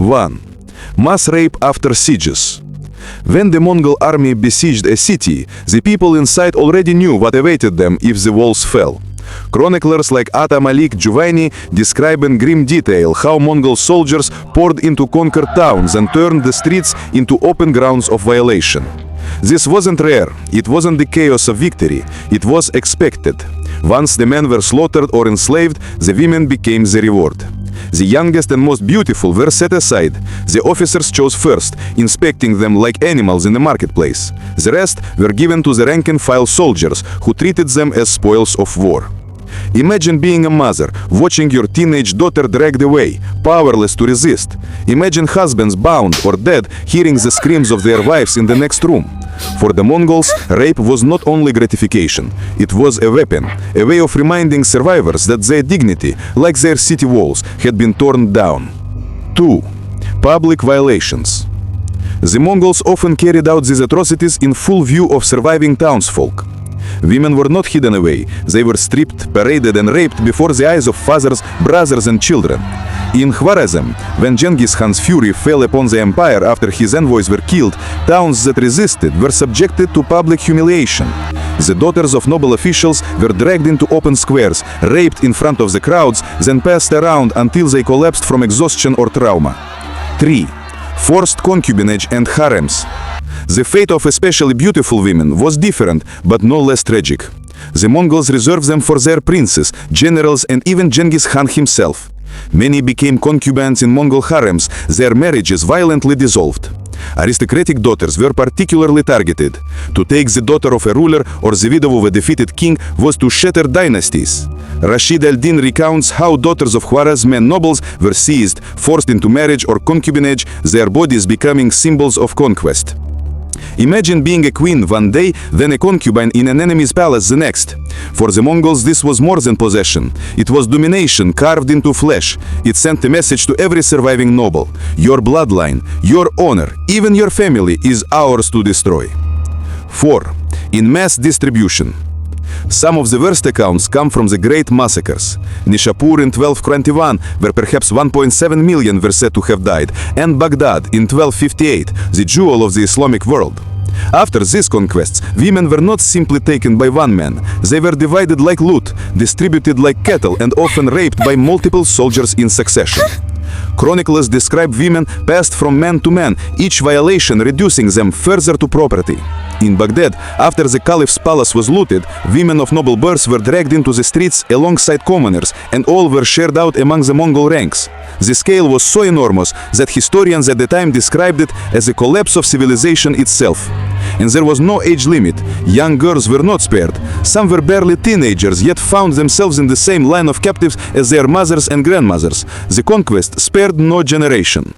1. Mass rape after sieges. When the Mongol army besieged a city, the people inside already knew what awaited them if the walls fell. Chroniclers like Ata Malik Juvaini describe in grim detail how Mongol soldiers poured into conquered towns and turned the streets into open grounds of violation. This wasn't rare, it wasn't the chaos of victory, it was expected. Once the men were slaughtered or enslaved, the women became the reward. The youngest and most beautiful were set aside. The officers chose first, inspecting them like animals in the marketplace. The rest were given to the rank-and-file soldiers, who treated them as spoils of war. Imagine being a mother, watching your teenage daughter dragged away, powerless to resist. Imagine husbands bound or dead, hearing the screams of their wives in the next room. For the Mongols, rape was not only gratification, it was a weapon, a way of reminding survivors that their dignity, like their city walls, had been torn down. 2. Public violations. The Mongols often carried out these atrocities in full view of surviving townsfolk. Women were not hidden away, they were stripped, paraded and raped before the eyes of fathers, brothers and children. In Khwarezm, when Genghis Khan's fury fell upon the empire after his envoys were killed, towns that resisted were subjected to public humiliation. The daughters of noble officials were dragged into open squares, raped in front of the crowds, then passed around until they collapsed from exhaustion or trauma. 3. Forced concubinage and harems. The fate of especially beautiful women was different, but no less tragic. The Mongols reserved them for their princes, generals and even Genghis Khan himself. Many became concubines in Mongol harems, their marriages violently dissolved. Aristocratic daughters were particularly targeted. To take the daughter of a ruler or the widow of a defeated king was to shatter dynasties. Rashid al-Din recounts how daughters of Khwarezmian nobles were seized, forced into marriage or concubinage, their bodies becoming symbols of conquest. Imagine being a queen one day, then a concubine in an enemy's palace the next. For the Mongols, this was more than possession. It was domination carved into flesh. It sent a message to every surviving noble. Your bloodline, your honor, even your family is ours to destroy. 4. In mass distribution. Some of the worst accounts come from the great massacres. Nishapur in 1221, where perhaps 1.7 million were said to have died, and Baghdad in 1258, the jewel of the Islamic world. After these conquests, women were not simply taken by one man. They were divided like loot, distributed like cattle, and often raped by multiple soldiers in succession. Chronicles describe women passed from man to man, each violation reducing them further to property. In Baghdad, after the caliph's palace was looted, women of noble birth were dragged into the streets alongside commoners, and all were shared out among the Mongol ranks. The scale was so enormous that historians at the time described it as a collapse of civilization itself. And there was no age limit. Young girls were not spared. Some were barely teenagers, yet found themselves in the same line of captives as their mothers and grandmothers. The conquest spared no generation.